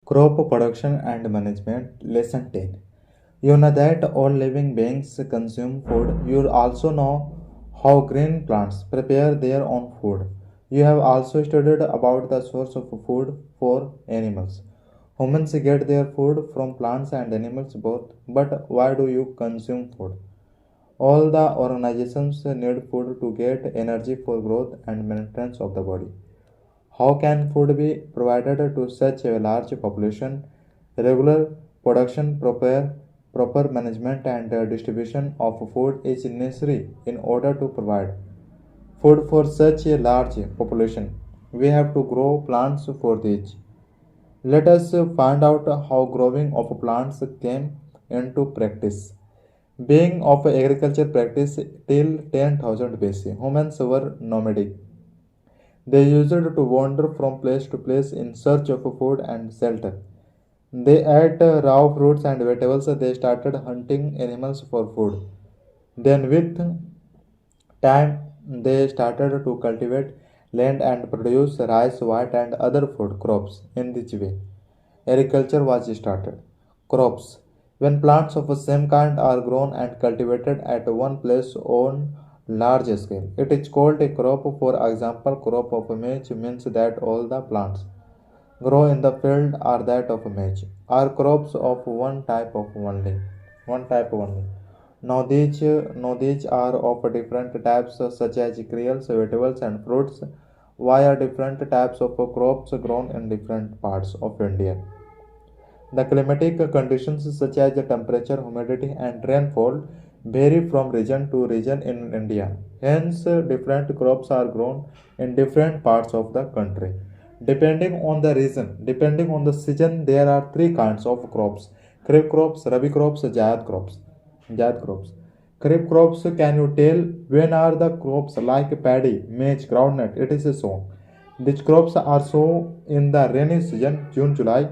Crop production and management lesson 10. You know that all living beings consume food. You also know how green plants prepare their own food. You have also studied about the source of food for animals. Humans get their food from plants and animals both, but why do you consume food? All the organizations need food to get energy for growth and maintenance of the body. How can food be provided to such a large population? Regular production, proper management, and distribution of food is necessary in order to provide food for such a large population. We have to grow plants for this. Let us find out how growing of plants came into practice. Being of agriculture practice till 10,000 BC, humans were nomadic. They used to wander from place to place in search of food and shelter. They ate raw fruits and vegetables. They started hunting animals for food. Then, with time, they started to cultivate land and produce rice, wheat, and other food crops. In this way, agriculture was started. Crops. When plants of the same kind are grown and cultivated at one place on large scale, it is called a crop. For example, crop of maize means that all the plants grow in the field are that of maize, are crops of one type only. Now these are of different types such as cereals, vegetables, and fruits. Why are different types of crops grown in different parts of India? The climatic conditions such as the temperature, humidity, and rainfall vary from region to region in India. Hence, different crops are grown in different parts of the country. Depending on the season, there are three kinds of crops: kharif crops, rabi crops, zaid crops. Zaid crops. Kharif crops, can you tell when are the crops like paddy, maize, groundnut? It is sown. These crops are sown in the rainy season, June, July,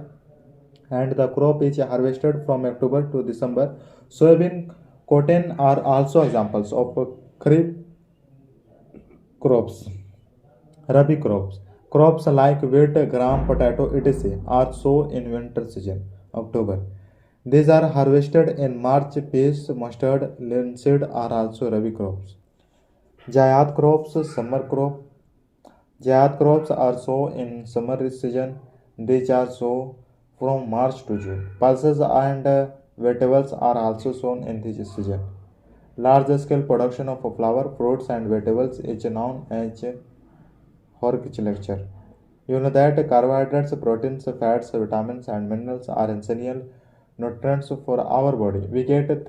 and the crop is harvested from October to December. Soybean, cotton are also examples of kharif crops. Rabi crops. Crops like wheat, gram, potato, etc. are sown in winter season, October. These are harvested in March. Peas, mustard, linseed are also Rabi crops. Jayat crops, summer crop. Jayat crops are sown in summer season. These are sown from March to June. Pulses and vegetables are also sown in this season. Large scale production of flour, fruits, and vegetables is known as horticulture. You know that carbohydrates, proteins, fats, vitamins, and minerals are essential nutrients for our body. We get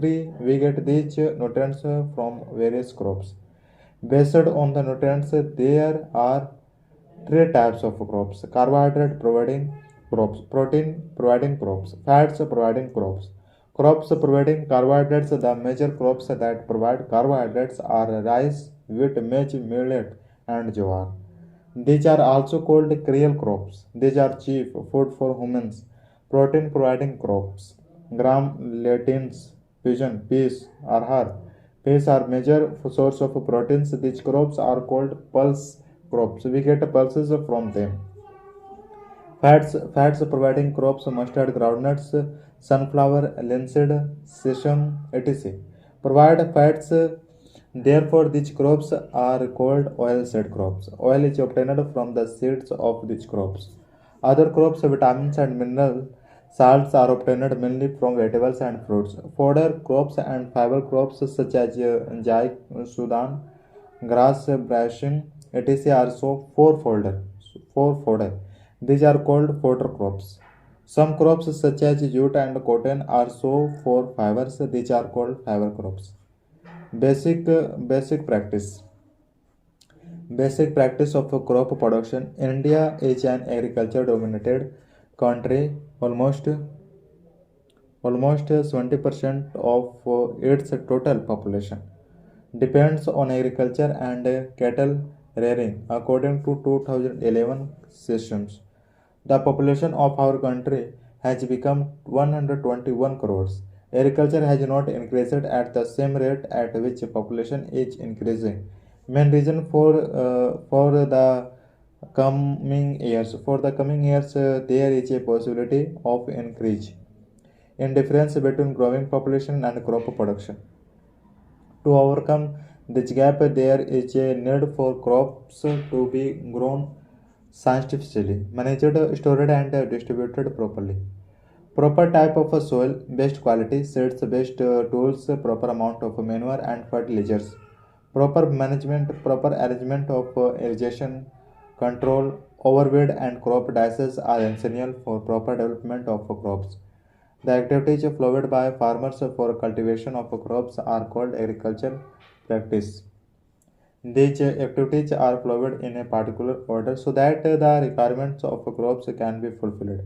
these nutrients from various crops. Based on the nutrients, there are three types of crops: carbohydrate providing crops, protein providing crops, fats providing crops. Crops providing carbohydrates. The major crops that provide carbohydrates are rice, wheat, maize, millet, and jowar. These are also called cereal crops. These are chief food for humans. Protein providing crops. Gram, lentils, pigeon, peas, arhar. Peas are major source of proteins. These crops are called pulse crops. We get pulses from them. Fats providing crops: mustard, groundnuts, sunflower, linseed, sesame, etc. Provide fats. Therefore, these crops are called oil seed crops. Oil is obtained from the seeds of these crops. Other crops, vitamins and mineral salts are obtained mainly from vegetables and fruits. Fodder crops and fiber crops such as jai, sudan, grass, brushing, etc. are so four fodder. These are called fodder crops. Some crops such as jute and cotton are so for fibers. These are called fiber crops. Basic practice. Basic practice of crop production. India is an agriculture dominated country. Almost 70% of its total population depends on agriculture and cattle rearing according to 2011 census. The population of our country has become 121 crores. Agriculture has not increased at the same rate at which population is increasing. Main reason for the coming years. For the coming years, there is a possibility of increase in difference between growing population and crop production. To overcome this gap, there is a need for crops to be grown scientifically, managed, stored, and distributed properly. Proper type of a soil, best quality, seeds, best tools, proper amount of manure and fertilizers, proper management, proper arrangement of irrigation, control, overweed and crop diseases are essential for proper development of crops. The activities followed by farmers for cultivation of crops are called agricultural practice. These activities are followed in a particular order so that the requirements of crops can be fulfilled.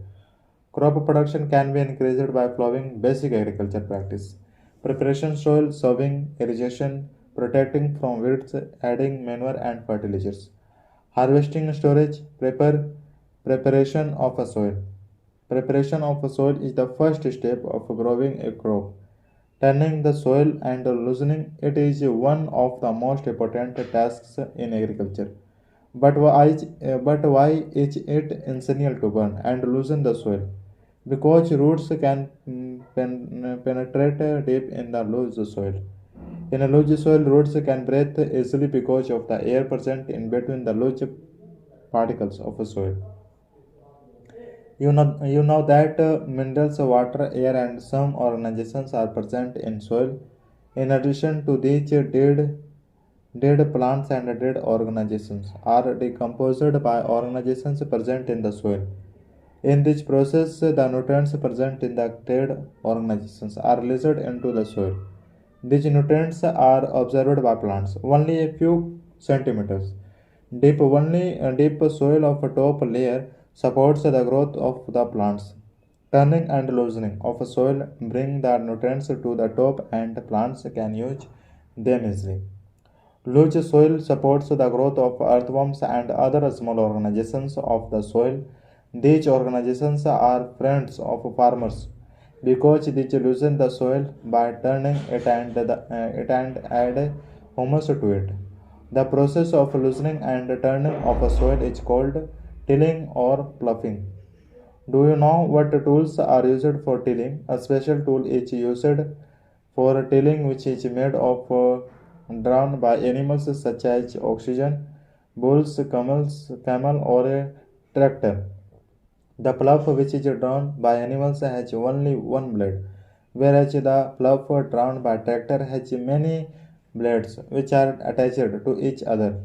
Crop production can be increased by following basic agriculture practice. Preparation soil, sowing, irrigation, protecting from weeds, adding manure and fertilizers. Harvesting, storage, preparation of a soil. Preparation of a soil is the first step of growing a crop. Turning the soil and loosening it is one of the most important tasks in agriculture. But why is it essential to burn and loosen the soil? Because roots can penetrate deep in the loose soil. In a loose soil, roots can breathe easily because of the air present in between the loose particles of the soil. You know that minerals, water, air, and some organizations are present in soil. In addition to these, dead plants and dead organizations are decomposed by organizations present in the soil. In this process, the nutrients present in the dead organizations are released into the soil. These nutrients are absorbed by plants only a few centimeters deep. Only a deep soil of a top layer supports the growth of the plants. Turning and loosening of a soil bring the nutrients to the top and plants can use them easily. Loose soil supports the growth of earthworms and other small organizations of the soil. These organizations are friends of farmers because they loosen the soil by turning it and add humus to it. The process of loosening and turning of a soil is called tilling or ploughing. Do you know what tools are used for tilling? A special tool is used for tilling which is made of drawn by animals such as oxygen, bulls, camel or a tractor. The plough which is drawn by animals has only one blade, whereas the plough drawn by tractor has many blades which are attached to each other.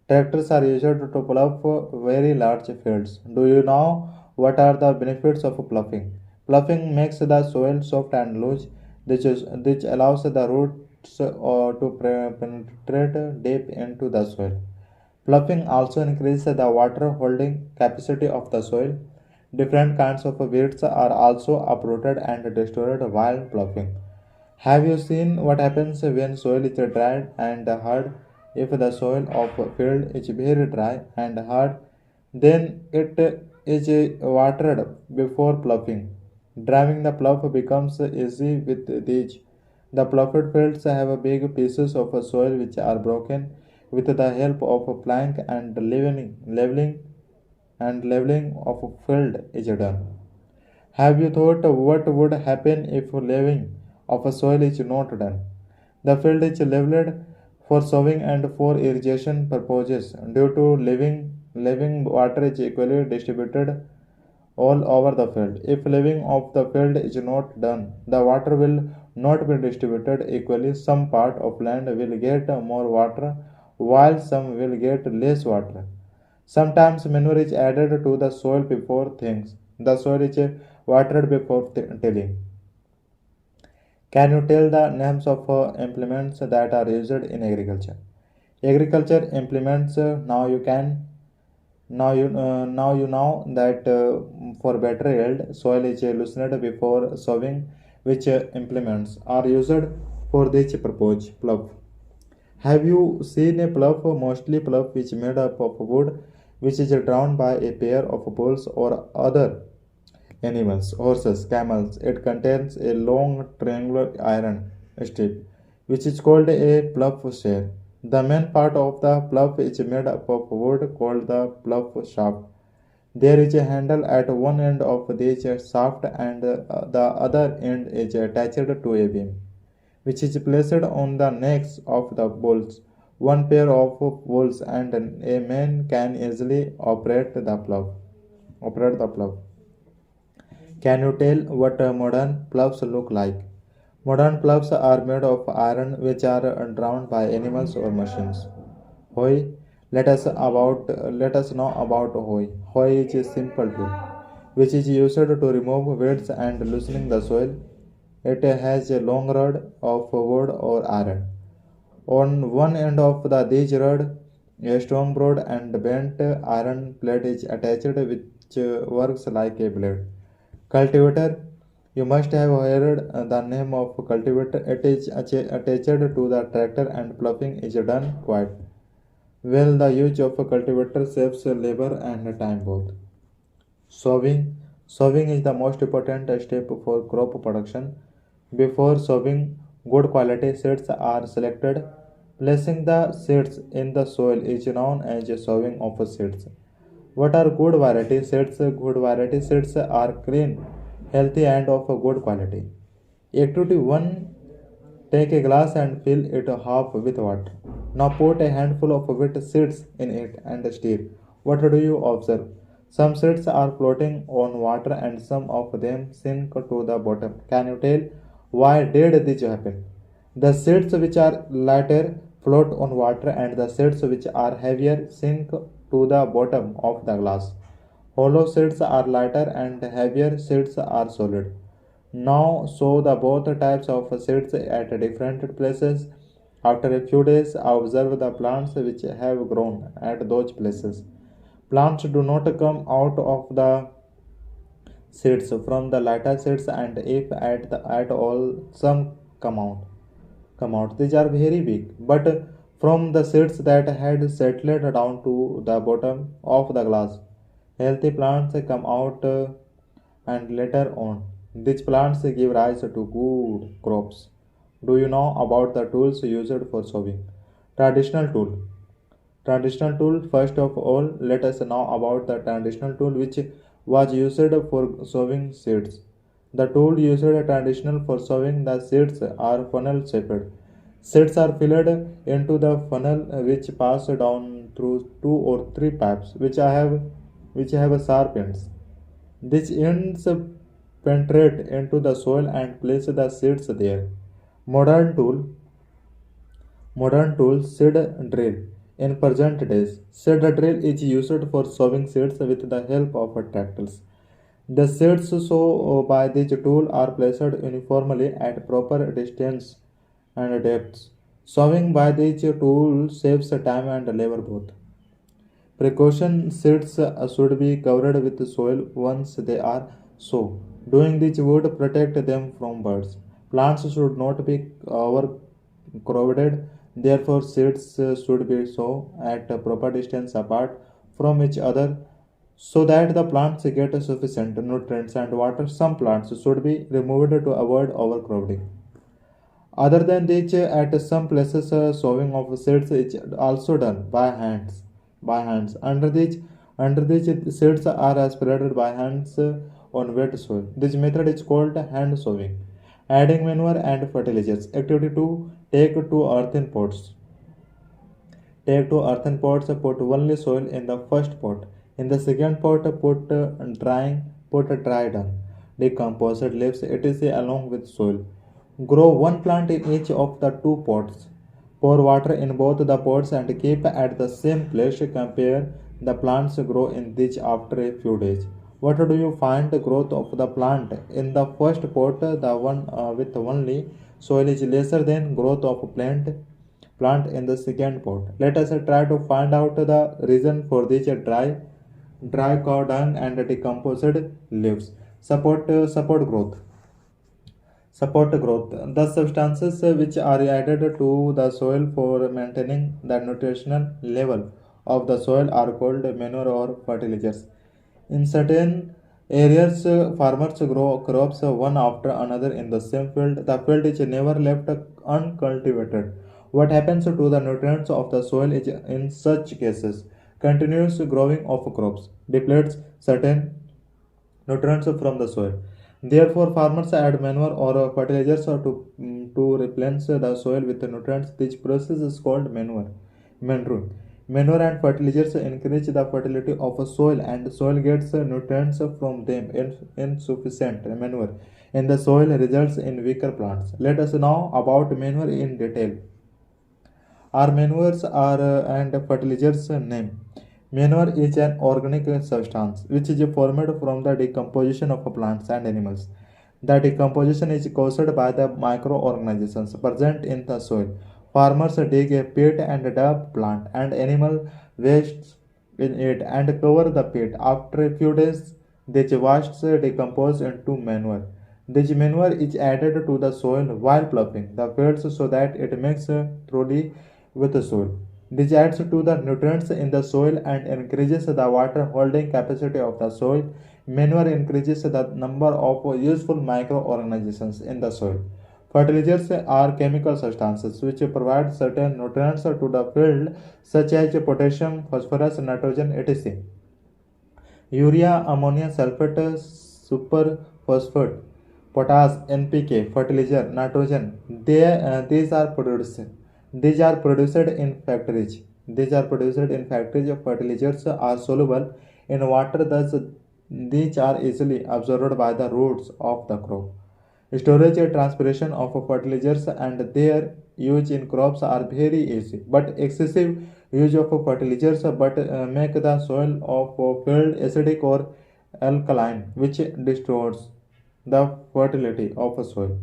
Tractors are used to plough very large fields. Do you know what are the benefits of ploughing? Ploughing makes the soil soft and loose, which allows the roots to penetrate deep into the soil. Ploughing also increases the water holding capacity of the soil. Different kinds of weeds are also uprooted and destroyed while ploughing. Have you seen what happens when soil is dry and hard? If the soil of a field is very dry and hard, then it is watered before ploughing. Driving the plough becomes easy with these. The ploughed fields have big pieces of soil which are broken with the help of a plank and leveling of a field is done. Have you thought what would happen if leveling of a soil is not done? The field is leveled for sowing and for irrigation purposes. Due to leveling water is equally distributed all over the field. If leveling of the field is not done, the water will not be distributed equally. Some part of land will get more water while some will get less water. Sometimes manure is added to the soil before things. The soil is watered before tilling. Can you tell the names of implements that are used in agriculture? Agriculture implements. Now you know that for better yield, soil is loosened before sowing, which implements are used for this purpose. Plough. Have you seen a plough? Mostly plough is made up of wood, which is drawn by a pair of bulls or other animals, horses, camels. It contains a long triangular iron strip, which is called a plough share. The main part of the plough is made up of wood called the plough shaft. There is a handle at one end of this shaft and the other end is attached to a beam, which is placed on the necks of the bulls. One pair of bulls and a man can easily operate the plough. Can you tell what modern ploughs look like? Modern ploughs are made of iron which are drawn by animals or machines. Hoe. Let us know about hoe. Hoe is a simple tool which is used to remove weeds and loosening the soil. It has a long rod of wood or iron. On one end of this rod, a strong broad and bent iron plate is attached which works like a blade. Cultivator. You must have heard the name of cultivator. It is attached to the tractor and ploughing is done quite well. The use of a cultivator saves labor and time both. Sowing. Sowing is the most important step for crop production. Before sowing, good quality seeds are selected. Placing the seeds in the soil is known as sowing of seeds. What are good variety seeds? Good variety seeds are clean, healthy, and of good quality. Activity 1. Take a glass and fill it half with water. Now put a handful of wet seeds in it and stir. What do you observe? Some seeds are floating on water and some of them sink to the bottom. Can you tell why did this happen? The seeds which are lighter float on water and the seeds which are heavier sink to the bottom of the glass. Hollow seeds are lighter and heavier seeds are solid. Now sow the both types of seeds at different places. After a few days, observe the plants which have grown at those places. Plants do not come out of the seeds from the lighter seeds, and if at all some come out. These are very big, but from the seeds that had settled down to the bottom of the glass. Healthy plants come out and later on. These plants give rise to good crops. Do you know about the tools used for sowing? Traditional tool. Traditional tool. First of all, let us know about the traditional tool which was used for sowing seeds. The tool used traditional for sowing the seeds are funnel shaped. Seeds are filled into the funnel which pass down through two or three pipes which have sharp ends. These ends penetrate into the soil and place the seeds there. Modern tool Modern tools seed drill. In present days, seed drill is used for sowing seeds with the help of tractors. The seeds sown by this tool are placed uniformly at proper distance and depths. Sowing by this tool saves time and labor both. Precaution seeds should be covered with soil once they are sown. Doing this would protect them from birds. Plants should not be overcrowded, therefore, seeds should be sown at a proper distance apart from each other so that the plants get sufficient nutrients and water. Some plants should be removed to avoid overcrowding. Other than this, at some places, sowing of seeds is also done by hands. Under these seeds are spread by hands on wet soil. This method is called hand sowing. Adding manure and fertilizers. Activity 2. Take two earthen pots, put only soil in the first pot. In the second pot, put dry dung, decomposed leaves, etc. along with soil. Grow one plant in each of the two pots. Pour water in both the pots and keep at the same place. Compare the plants grow in these after a few days. What do you find the growth of the plant? In the first pot, the one with only soil is lesser than growth of plant in the second pot. Let us try to find out the reason for this dry cow dung and decomposed leaves. Support growth. The substances which are added to the soil for maintaining the nutritional level of the soil are called manure or fertilizers. In certain areas, farmers grow crops one after another in the same field. The field is never left uncultivated. What happens to the nutrients of the soil is in such cases continuous growing of crops depletes certain nutrients from the soil. Therefore, farmers add manure or fertilizers to replenish the soil with nutrients. This process is called manure. Manure. Manure and fertilizers increase the fertility of a soil, and soil gets nutrients from them. Insufficient manure in the soil results in weaker plants. Let us know about manure in detail. Our manures are and fertilizers name. Manure is an organic substance which is formed from the decomposition of plants and animals. The decomposition is caused by the microorganisms present in the soil. Farmers dig a pit and dump plant and animal wastes in it and cover the pit. After a few days, these wastes decompose into manure. This manure is added to the soil while ploughing the fields so that it makes thoroughly with the soil. This adds to the nutrients in the soil and increases the water holding capacity of the soil. Manure increases the number of useful microorganisms in the soil. Fertilizers are chemical substances which provide certain nutrients to the field, such as potassium, phosphorus, nitrogen, etc. Urea, ammonia sulfate, superphosphate, potash, NPK, fertilizer, nitrogen. These are produced. These are produced in factories. These are produced in factories. Fertilizers are soluble in water, thus these are easily absorbed by the roots of the crop. Storage and transpiration of fertilizers and their use in crops are very easy, but excessive use of fertilizers but make the soil of field acidic or alkaline, which destroys the fertility of soil.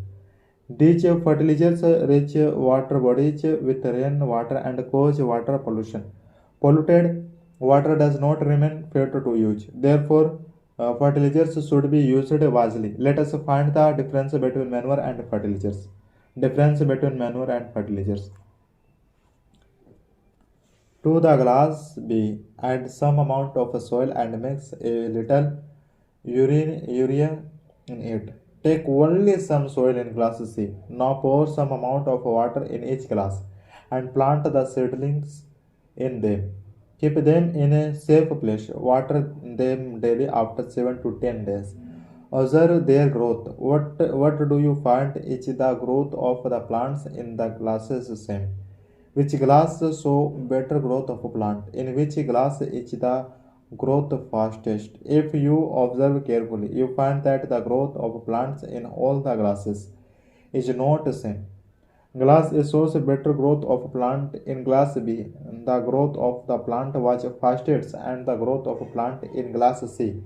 These fertilizers reach water bodies with rain water and cause water pollution. Polluted water does not remain fit to use. Therefore, fertilizers should be used wisely. Let us find the difference between manure and fertilizers. Difference between manure and fertilizers. To the glass B, add some amount of soil and mix a little urea in it. Take only some soil in glass C. Now pour some amount of water in each glass and plant the seedlings in them. Keep them in a safe place. Water them daily after 7 to 10 days. Observe their growth. What do you find? Is the growth of the plants in the glasses same? Which glass show better growth of a plant? In which glass is the growth fastest? If you observe carefully, you find that the growth of plants in all the glasses is not the same. Glass A shows better growth of plant in glass B. The growth of the plant was fastest and the growth of plant in glass C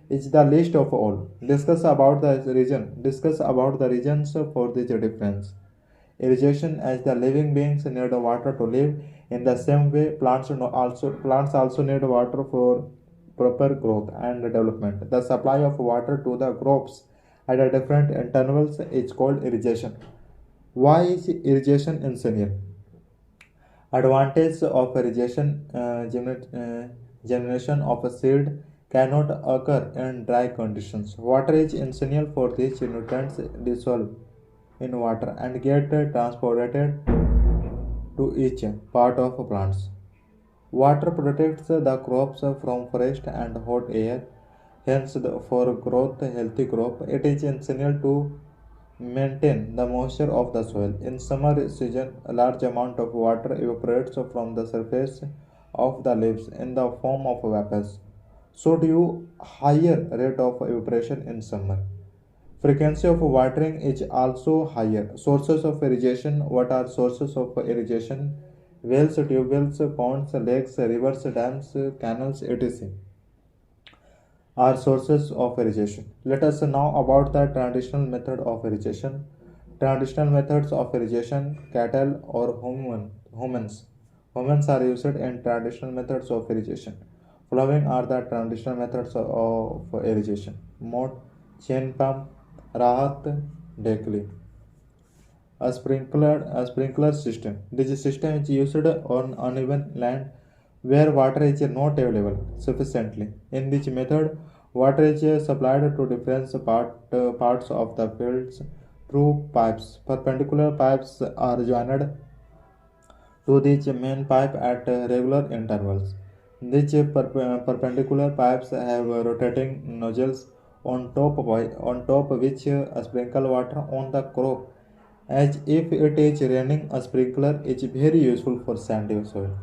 is the least of all. Discuss about the reason. Discuss about the reasons for this difference. Irrigation, as the living beings need water to live. In the same way, plants also need water for proper growth and development. The supply of water to the crops at different intervals is called irrigation. Why is irrigation essential? Advantage of irrigation: generation of a seed cannot occur in dry conditions. Water is essential for these nutrients dissolve in water and get transported to each part of plants. Water protects the crops from fresh and hot air. Hence, for growth, healthy crop, it is essential to maintain the moisture of the soil. In summer season, a large amount of water evaporates from the surface of the leaves in the form of vapors. So do higher rate of evaporation in summer. Frequency of watering is also higher. Sources of irrigation. What are sources of irrigation? Wells, tube wells, ponds, lakes, rivers, dams, canals, etc. are sources of irrigation. Let us know about the traditional method of irrigation. Traditional methods of irrigation: cattle or humans. Humans are used in traditional methods of irrigation. Following are the traditional methods of irrigation: moat, chain pump, rahat, deckley. A sprinkler system. This system is used on uneven land where water is not available sufficiently. In this method, water is supplied to different parts of the fields through pipes. Perpendicular pipes are joined to this main pipe at regular intervals. These perpendicular pipes have rotating nozzles on top which sprinkle water on the crop as if it is raining. A sprinkler is very useful for sandy soil.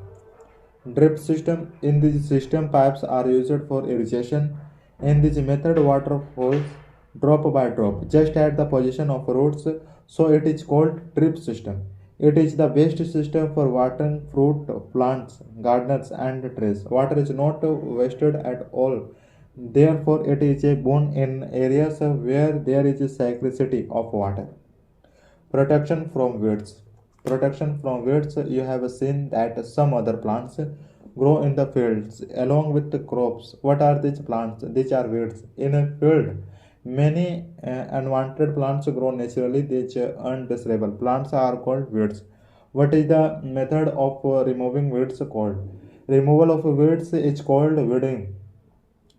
Drip system. In this system, pipes are used for irrigation. In this method, water falls drop by drop, just at the position of roots, so it is called drip system. It is the best system for watering fruit, plants, gardens, and trees. Water is not wasted at all. Therefore, it is a boon in areas where there is a scarcity of water. Protection from weeds. Protection from weeds. You have seen that some other plants grow in the fields along with the crops. What are these plants? These are weeds. In a field, many unwanted plants grow naturally. These undesirable plants are called weeds. What is the method of removing weeds called? Removal of weeds is called weeding.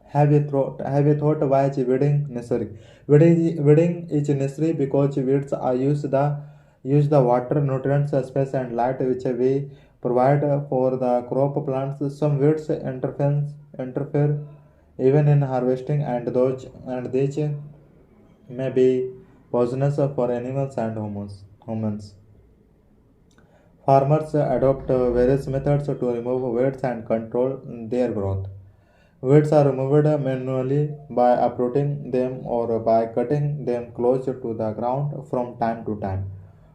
Have you thought why is weeding necessary? Weeding is necessary because weeds are use the water, nutrients, space, and light which we provide for the crop plants. Some weeds interfere even in harvesting, and these may be poisonous for animals and humans. Farmers adopt various methods to remove weeds and control their growth. Weeds are removed manually by uprooting them or by cutting them close to the ground from time to time.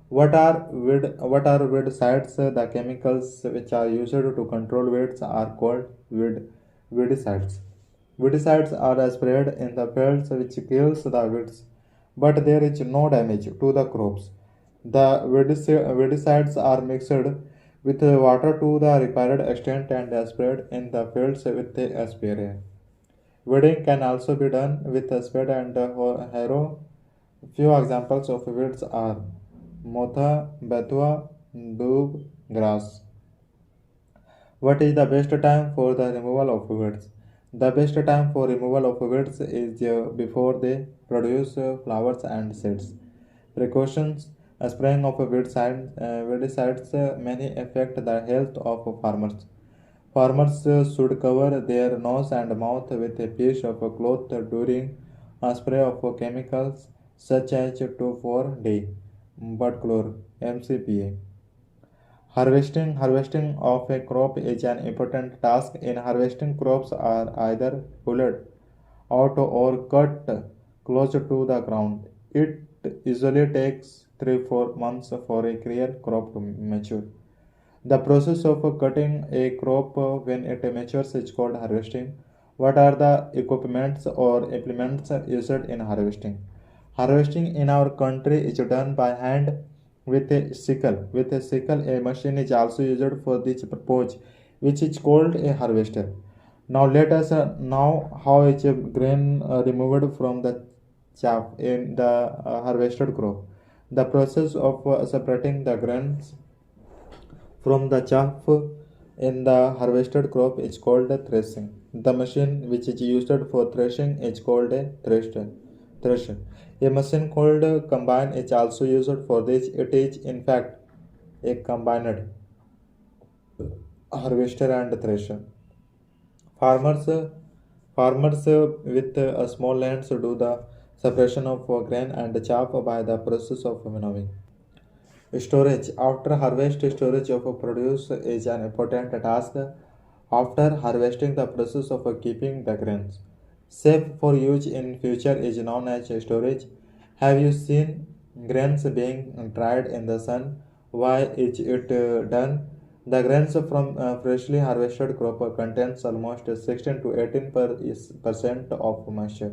What are weedicides? The chemicals which are used to control weeds are called weedicides. Weedicides are sprayed in the fields which kills the weeds, but there is no damage to the crops. The weedicides are mixed with water to the required extent and sprayed in the fields with a sprayer. Weeding can also be done with a spade and a harrow. Few examples of weeds are motha, betua, doob, grass. What is the best time for the removal of weeds? The best time for removal of weeds is before they produce flowers and seeds. Precautions. Spraying of weedicides may affect the health of farmers. Farmers should cover their nose and mouth with a piece of cloth during a spray of chemicals such as 2,4-D, Butchlor, MCPA. Harvesting of a crop is an important task. In harvesting, crops are either pulled out or cut close to the ground. It usually takes 3-4 months for a clear crop to mature. The process of cutting a crop when it matures is called harvesting. What are the equipments or implements used in harvesting? Harvesting in our country is done by hand with a sickle. With a sickle, a machine is also used for this purpose, which is called a harvester. Now let us know how is a grain removed from the chaff in the harvested crop. The process of separating the grains from the chaff in the harvested crop is called a threshing. The machine which is used for threshing is called a thresher. A machine called a combine is also used for this. It is in fact a combined harvester and thresher. Farmers farmers with small lands do the separation of grain and chaff by the process of winnowing. Storage. After harvest, storage of produce is an important task. After harvesting, the process of keeping the grains safe for use in future is known as storage. Have you seen grains being dried in the sun? Why is it done? The grains from freshly harvested crop contains almost 16 to 18% of moisture.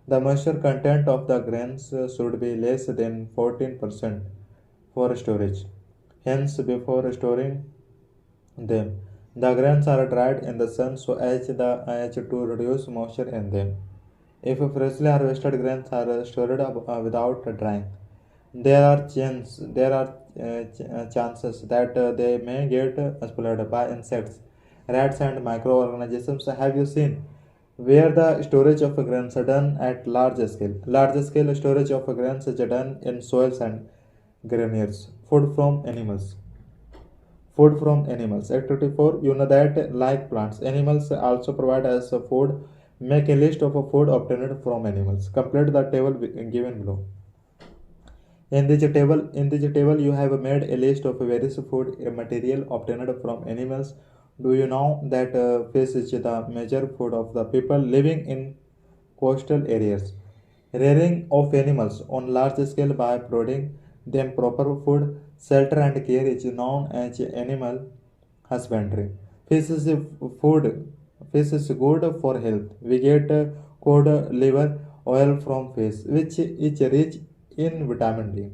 The moisture content of the grains should be less than 14% for storage. Hence, before storing them, the grains are dried in the sun so as to reduce moisture in them. If freshly harvested grains are stored without drying, there are chances that they may get spoiled by insects, rats, and microorganisms. Have you seen where the storage of grains are done at large scale? Large scale storage of grains is done in soils and granaries. Food from animals. Food from animals. Activity 4. You know that like plants, animals also provide us food. Make a list of food obtained from animals. Complete the table given below. In this table, you have made a list of various food material obtained from animals. Do you know that fish is the major food of the people living in coastal areas? Rearing of animals on large scale by providing them proper food, shelter, and care is known as animal husbandry. Fish is food. Fish is good for health. We get cod liver oil from fish, which is rich in vitamin D.